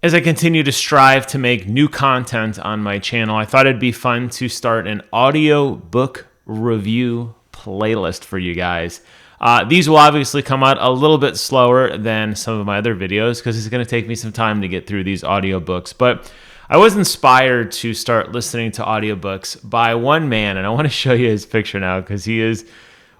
As I continue to strive to make new content on my channel, I thought it'd be fun to start an audio book review playlist for you guys. These will obviously come out a little bit slower than some of my other videos because it's going to take me some time to get through these audiobooks. But I was inspired to start listening to audiobooks by one man, and I want to show you his picture now because he is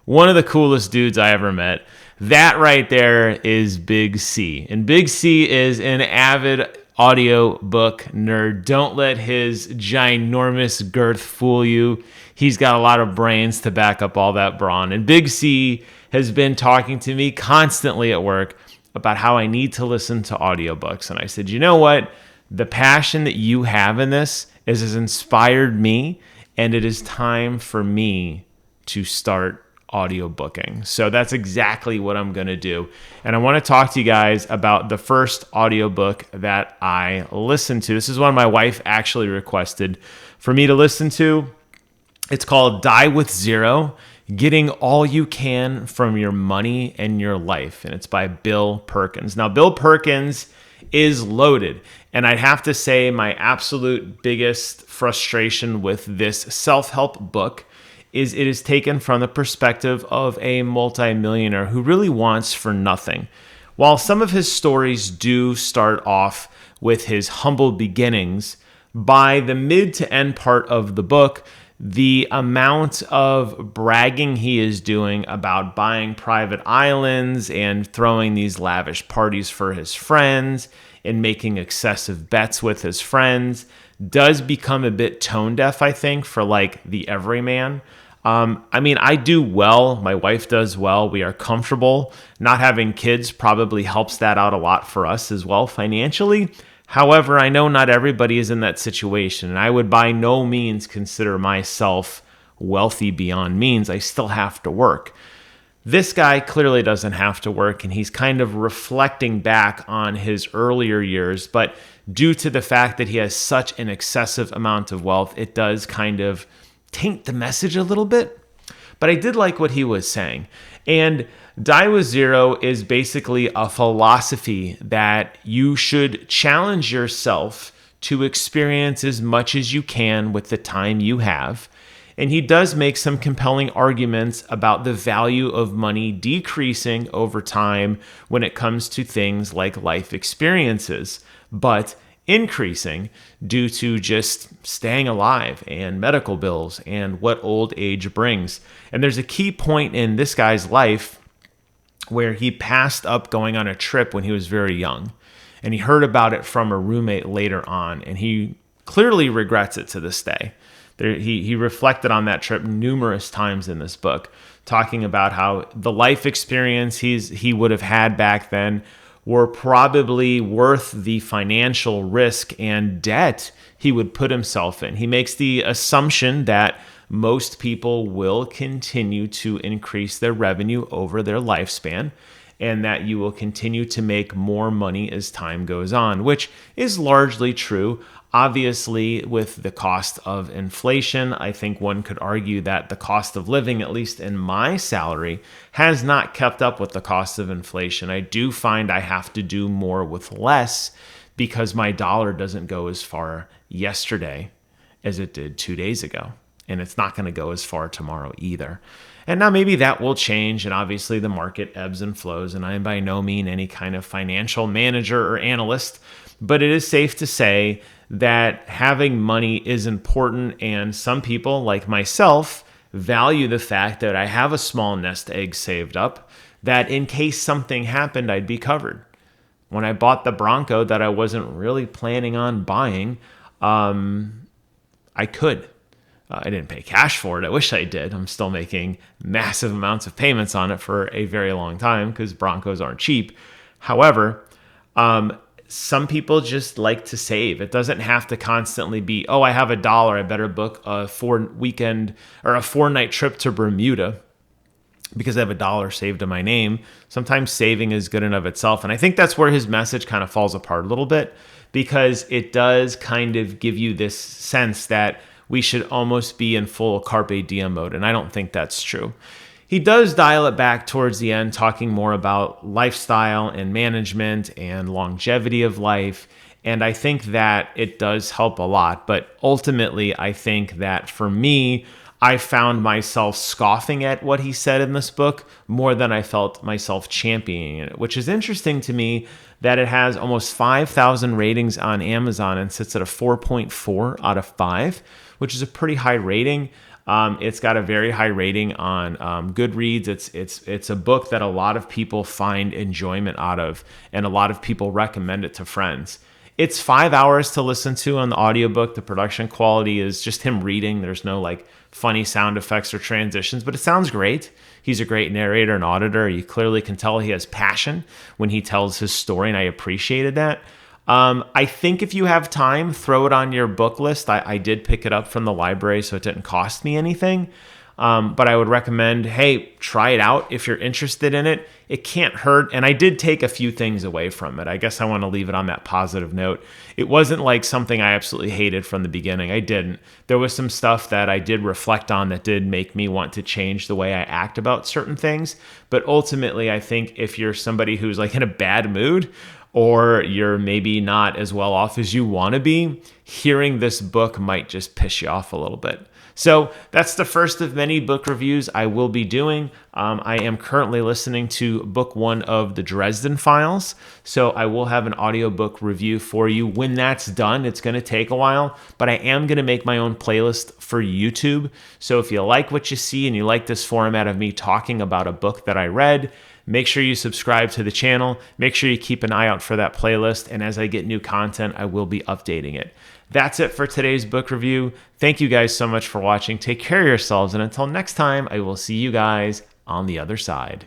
one of the coolest dudes I ever met. That right there is Big C. And Big C is an avid audiobook nerd. Don't let his ginormous girth fool you. He's got a lot of brains to back up all that brawn. And Big C has been talking to me constantly at work about how I need to listen to audiobooks. And I said, you know what? The passion that you have in this has inspired me, and it is time for me to start audiobooking. So that's exactly what I'm going to do. And I want to talk to you guys about the first audiobook that I listened to. This is one my wife actually requested for me to listen to. It's called Die with Zero, Getting All You Can from Your Money and Your Life. And it's by Bill Perkins. Now, Bill Perkins is loaded. And I'd have to say my absolute biggest frustration with this self-help book is it is taken from the perspective of a multimillionaire who really wants for nothing. While some of his stories do start off with his humble beginnings, by the mid to end part of the book, the amount of bragging he is doing about buying private islands and throwing these lavish parties for his friends and making excessive bets with his friends does become a bit tone deaf, I think, for like the everyman. I mean, I do well. My wife does well. We are comfortable. Not having kids probably helps that out a lot for us as well financially. However, I know not everybody is in that situation, and I would by no means consider myself wealthy beyond means. I still have to work. This guy clearly doesn't have to work, and he's kind of reflecting back on his earlier years, but due to the fact that he has such an excessive amount of wealth, it does kind of taint the message a little bit. But I did like what he was saying. And Die with Zero is basically a philosophy that you should challenge yourself to experience as much as you can with the time you have. And he does make some compelling arguments about the value of money decreasing over time when it comes to things like life experiences, but increasing due to just staying alive and medical bills and what old age brings. And there's a key point in this guy's life where he passed up going on a trip when he was very young. And he heard about it from a roommate later on, and he clearly regrets it to this day. He reflected on that trip numerous times in this book, talking about how the life experience he would have had back then were probably worth the financial risk and debt he would put himself in. He makes the assumption that most people will continue to increase their revenue over their lifespan, and that you will continue to make more money as time goes on, which is largely true. Obviously, with the cost of inflation, I think one could argue that the cost of living, at least in my salary, has not kept up with the cost of inflation. I do find I have to do more with less because my dollar doesn't go as far yesterday as it did 2 days ago. And it's not going to go as far tomorrow either. And now maybe that will change, and obviously the market ebbs and flows, and I am by no means any kind of financial manager or analyst, but it is safe to say that having money is important, and some people, like myself, value the fact that I have a small nest egg saved up, that in case something happened, I'd be covered. When I bought the Bronco that I wasn't really planning on buying, I could. I didn't pay cash for it. I wish I did. I'm still making massive amounts of payments on it for a very long time because Broncos aren't cheap. However, some people just like to save. It doesn't have to constantly be, oh, I have $1. I better book a 4-night trip to Bermuda because I have $1 saved to my name. Sometimes saving is good in of itself. And I think that's where his message kind of falls apart a little bit, because it does kind of give you this sense that we should almost be in full carpe diem mode. And I don't think that's true. He does dial it back towards the end, talking more about lifestyle and management and longevity of life And I think that it does help a lot. But ultimately, I think that for me, I found myself scoffing at what he said in this book more than I felt myself championing it, which is interesting to me that it has almost 5,000 ratings on Amazon and sits at a 4.4 out of 5, which is a pretty high rating. It's got a very high rating on Goodreads. It's a book that a lot of people find enjoyment out of, and a lot of people recommend it to friends. It's 5 hours to listen to on the audiobook. The production quality is just him reading. There's no like funny sound effects or transitions, but it sounds great. He's a great narrator and auditor. You clearly can tell he has passion when he tells his story, and I appreciated that. I think if you have time, throw it on your book list. I did pick it up from the library, so it didn't cost me anything. But I would recommend, hey, try it out if you're interested in it. It can't hurt. And I did take a few things away from it. I guess I want to leave it on that positive note. It wasn't like something I absolutely hated from the beginning. I didn't. There was some stuff that I did reflect on that did make me want to change the way I act about certain things. But ultimately, I think if you're somebody who's like in a bad mood, or you're maybe not as well off as you want to be, hearing this book might just piss you off a little bit. So that's the first of many book reviews I will be doing. I am currently listening to book 1 of the Dresden Files, so I will have an audiobook review for you. When that's done, it's going to take a while, but I am going to make my own playlist for YouTube. So if you like what you see and you like this format of me talking about a book that I read, make sure you subscribe to the channel. Make sure you keep an eye out for that playlist. And as I get new content, I will be updating it. That's it for today's book review. Thank you guys so much for watching. Take care of yourselves. And until next time, I will see you guys on the other side.